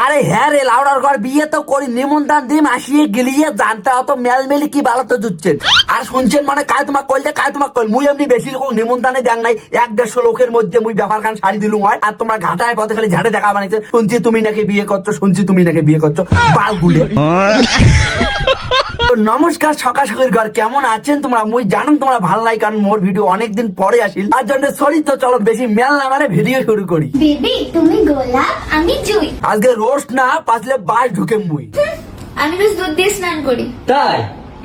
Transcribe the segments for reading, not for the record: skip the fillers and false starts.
আরে হ্যাঁ রে লাউডার ঘর বিয়ে তো করি, নিমন্ত্রণ দিম আসিয়ে গেলিয়ে জানতে অত মেলমেলি কি ভালো তো জুচ্ছেন। আর শুনছেন মানে কাল তোমার কইলে কাল তোমার কইল মুই এমনি বেশি লোক নিমন্ত্রণে দেন নাই, 1-150 লোকের মধ্যে মুই ব্যাপার খান শাড়ি দিলুম হয়। আর তোমরা ঘাটায় পথে খালি ঝাড়ে দেখা বানাইছে, শুনছি তুমি নাকি বিয়ে করছো, শুনছি তুমি নাকি বিয়ে করছো বাল গুলে। নমস্কার সকাল সকাল ঘর, কেমন আছেন তোমরা? মুই জানেন তোমরা ভালো লাগে, কারণ মোর ভিডিও অনেকদিন পরে আসিল আর জন্য সরি। তো চলো বেশি মেল না মানে ভিডিও শুরু করি। বেবি তুমি গোলাপ আমি জুই। আজকে রোস্ট না পাতলে বাস ঢুকে মুই। আমি রোজ দুধ দিয়ে স্নান করি। তাই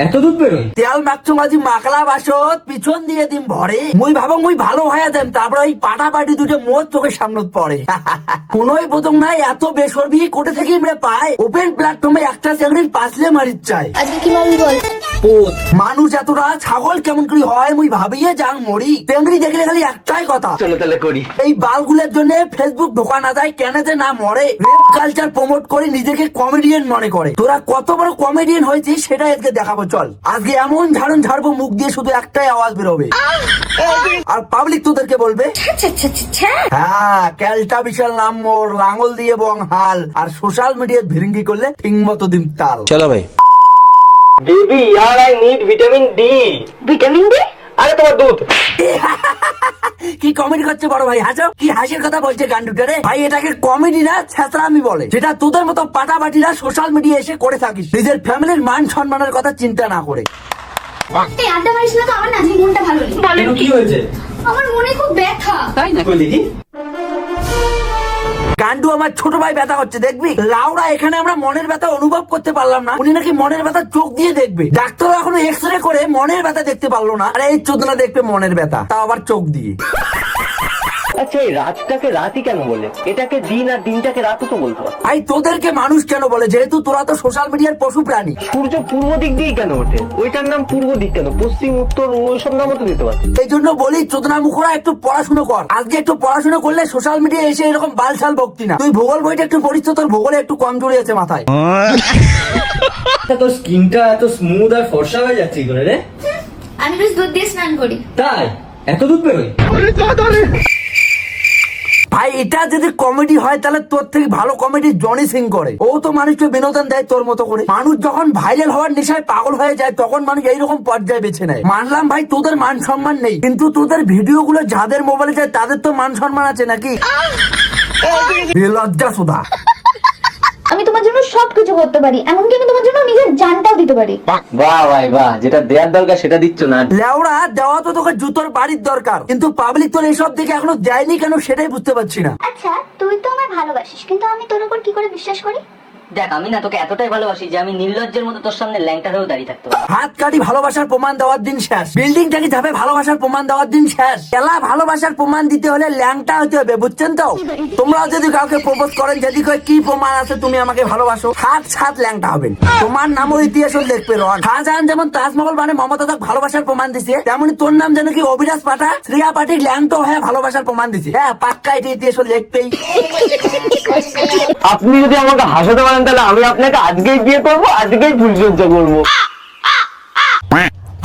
এত দুধ বেরোয়? তেল মাখছো মাঝি মাকলা বাসত পিছন দিয়ে দিম ভরে, মুই ভাবো মুই ভালো হয়ে দেন, তারপর ওই পাটাপাটি দুটো মোর চোখের সামনে পড়ে। কোনোই বোধং নাই এত বেসরবি কোটে থেকে আমরা পাই। ওপেন প্ল্যাটফর্মে একটা চাকরির পাঁচলে মারির চাই। আজকে কি মারবি বল? মানুষ এতটা ছাগল কেমন করে হয় মুই ভাবিয়ে যাং মরি। তেমনি দেখলে খালি একটাই কথা, চলো তাহলে করি। এই বালগুলোর জন্য ফেসবুক ঢোকা না যায় কেন যে না মরে। রেপ কালচার প্রমোট করে নিজেকে কমেডিয়ান মনে করে। তোরা কত বড় কমেডিয়ান হয়েছিস সেটা আজকে দেখাবো। চল আজকে এমন ঝাড়ন ঝাড়বো মুখ দিয়ে শুধু একটাই আওয়াজ বেরোবে, আর পাবলিক তোদেরকে বলবে হ্যাঁ ক্যালটা বিশাল নাম মোর, লাঙ্গল দিয়ে বং হাল, আর সোশ্যাল মিডিয়ায় ভিরিঙ্গি করলে ঠিক মতো দিন তাল। চলো ভাই। Baby year I need vitamin D. Vitamin D? আরে তোমার দুধ। কি কমেডি করছে বড় ভাই? হাসো কি হাসির কথা বলছে গান্ডুটারে ভাই। এটাকে কমেডি না ছেঁচড়ামি বলে, যেটা তোদের মতো পাটাপাটিরা সোশ্যাল মিডিয়া এসে করে থাকিস নিজের ফ্যামিলির মান সম্মানের কথা চিন্তা না করে। এই আড্ডা মারিস না তো, আমার না আজকে মনটা ভালো নেই। কেন কি হয়েছে? আমার মনে খুব ব্যথা। তাই না? কই দেখি। গান্ডু আমার ছোট ভাই ব্যথা হচ্ছে দেখবি। লাউড়া এখানে আমরা মনের ব্যথা অনুভব করতে পারলাম না, উনি নাকি মনের ব্যথা চোখ দিয়ে দেখবে। ডাক্তার এখনো এক্স রে করে মনের ব্যথা দেখতে পারলো না, আর এই চোদনা দেখবে মনের ব্যথা, তাও আবার চোখ দিয়ে। আচ্ছা এই রাতটাকে রাতই কেন বলে? এটাকে দিন আর দিনটাকে রাতও তো বলতো। ভাই তোদেরকে মানুষ কেন বলে? যেহেতু তোরা তো সোশ্যাল মিডিয়ার পশু প্রাণী। সূর্য পূর্ব দিক দিয়ে কেন ওঠে? ওইটার নাম পূর্ব দিক কেন? পশ্চিম উত্তর ওইসব নামও তো দিতে পারছে। এই জন্য বলি চোদনা মুখরা একটু পড়াশোনা কর। আজকে একটু পড়াশোনা করলে সোশ্যাল মিডিয়া এসে এরকম বালছাল বকতি না। তুই ভূগোল বইটা একটু পড়িস, তোর ভূগোলে একটু কমজোরি আছে মাথায়। তোর স্কিনটা এত স্মুথ আর ফর্সা হয়ে যাচ্ছে কি করে রে? আমি রোজ দুধ দিয়ে স্নান করি। তাই এত দুধ বেরোয়? ভাই এটা যদি কমেডি হয় তাহলে তোর থেকে ভালো কমেডি জনি সিং করে। ও তো মানুষকে বিনোদন দেয় তোর মতো করে। মানুষ যখন ভাইরাল হওয়ার নেশায় পাগল হয়ে যায় তখন মানুষ এইরকম পর্যায়ে বেছে নেয়। মানলাম ভাই তোদের মান সম্মান নেই, কিন্তু তোদের ভিডিও গুলো যাদের মোবাইলে যায় তাদের তো মান সম্মান আছে নাকি? লজ্জা সুধা। আমি তোমার জন্য সবকিছু করতে পারি, এমনকি আমি তোমার জন্য নিজের জানটাও দিতে পারি। বাহ ভাই বাহ, যেটা দেওয়ার দরকার সেটা দিচ্ছ না। লেওড়া দেওয়া তো তোকে জুতোর বাড়ির দরকার, কিন্তু পাবলিক তোর এইসব দিকে এখনো যায়নি কেন সেটাই বুঝতে পারছি না। আচ্ছা তুই তো আমায় ভালোবাসিস, কিন্তু আমি তোর উপর কি করে বিশ্বাস করি? দেখ আমি না তোকে এতটাই ভালোবাসি যে আমি নির্লজ্জের মতো তোর সামনে ল্যাংটা হয়েও দাঁড়িয়ে থাকতে পারি। হাত কাটি ভালোবাসার প্রমাণ দেওয়ার দিন শেষ। বিল্ডিং থেকে যাবে ভালোবাসার প্রমাণ দেওয়ার দিন শেষ। এলা ভালোবাসার প্রমাণ দিতে হলে ল্যাংটা হতে হবে, বুঝছেন তো? তোমরাও যদি কাউকে প্রপোজ করেন, যদি কয় কি প্রমাণ আছে তুমি আমাকে ভালোবাসো, সাত ল্যাংটা হবেন। তোমার নামও ইতিহাস দেখবে রন। শাহজাহান যেমন তাজমহল মানে মমতা তাকে ভালোবাসার প্রমাণ দিছে, তেমনি তোর নাম যেন কি অভিরাজ পাঠা শ্রেয়া পাঠিক ল্যাংটো হয়ে ভালোবাসার প্রমাণ দিছে। হ্যাঁ পাক্কা এটা ইতিহাস দেখবেই। আপনি যদি আমাকে হাসাতে পারেন তাহলে আমি আপনাকে আজকেই বিয়ে করবো, আজকেই ফুলসজ্জা করবো।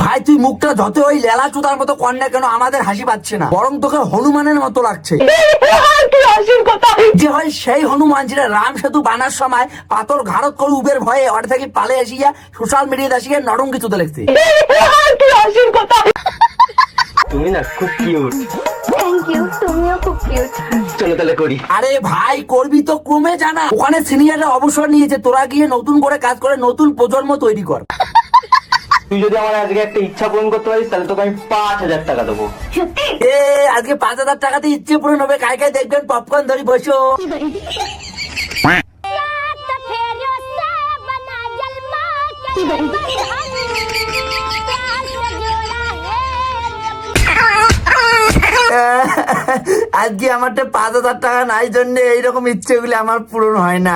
ভাই তুই মুখটা যত ওই লেলা চুদার মতো কর না কেন আমাদের হাসি পাচ্ছে না, বরং তোকে হনুমানের মতো লাগছে। যে হয় সেই হনুমান যেটা রাম সেতু বানার সময় পাথর ঘাড়ত করে উবের ভয়ে ওর থেকে পালে আসিয়া সোশ্যাল মিডিয়াতে আসিয়া নরঙ্গি চুতে লাগছে। তুমি না খুব কিউট। থ্যাংক ইউ, তুমিও খুব কিউট। চলো তাহলে করি। আরে ভাই করবি তো ক্রমে জানা, ওখানে সিনিয়ররা অবসর নিয়েছে, তোরা গিয়ে নতুন করে কাজ করে নতুন প্রজন্ম তৈরি কর। তুই যদি আমার আজকে একটা ইচ্ছা পূরণ করতে পারিস তাহলে তোকে আমি 5,000 টাকা দেবো। সত্যি? আজকে 5,000 টাকাতে ইচ্ছে পূরণ হবে। কায় কায় দেখবেন পপকর্ন ধরি বসো। আজকে আমার 5,000 টাকা নাই জন্য এইরকম ইচ্ছেগুলি আমার পূরণ হয় না।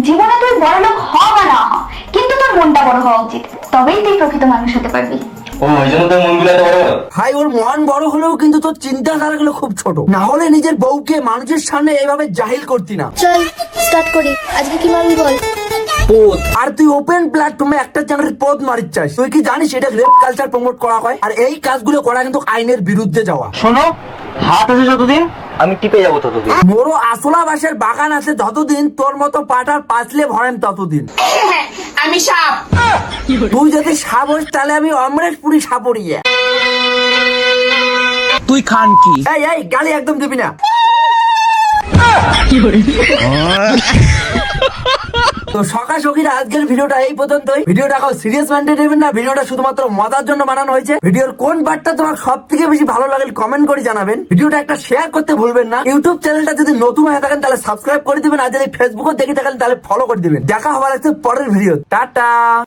জীবনে তুই বড় লোক হ বা না হ, কিন্তু তোর মনটা বড় হওয়া উচিত, তবেই তুই প্রকৃত মানুষ হতে পারবি। ও ওই জন্য তোর মনগুলো এত বড়? ভাই ওর মন বড় হলেও কিন্তু তোর চিন্তাধারাগুলো খুব ছোট। না হলে নিজের বউকে মানুষের সামনে এইভাবে জাহিল করতি না। চল স্টার্ট করি, আজকে কি মারবি বল? পোত। আর তুই ওপেন প্ল্যাটফর্মে একটা চ্যানেলের পোদ মারির চাস, তুই কি জানিস এটা রেপ কালচার প্রমোট করা হয়? আর এই কাজগুলো করা কিন্তু আইনের বিরুদ্ধে যাওয়া। শোনো, হাত আছে যতদিন আমি টিপে যাবো ততদিন। মোরো আসলা বাসের বাগান আছে যতদিন, তোর মতো পাটার পাঁচলে ভরেন ততদিন। আমি সাপ। তুই যদি সাপ হোস তাহলে আমি অমরেশপুরি সাপড়িয়ে। তুই খান কি? এই এই গালি একদম দিবি না। তো সকাশকিরা আজকের ভিডিওটা এই পর্যন্তই। ভিডিওটা সিরিয়াস মাইন্ডে নেবেন না, ভিডিওটা শুধুমাত্র মজার জন্য বানানো হয়েছে। ভিডিওর কোন পার্টটা তোমার সব থেকে বেশি ভালো লাগে কমেন্ট করে জানাবেন। ভিডিওটা একটা শেয়ার করতে ভুলবেন না। ইউটিউব চ্যানেলটা যদি নতুন হয়ে থাকেন তাহলে সাবস্ক্রাইব করে দিবেন, আর যদি ফেসবুকে দেখে থাকেন তাহলে ফলো করে দিবেন। দেখা হবার আছে পরের ভিডিও। টাটা।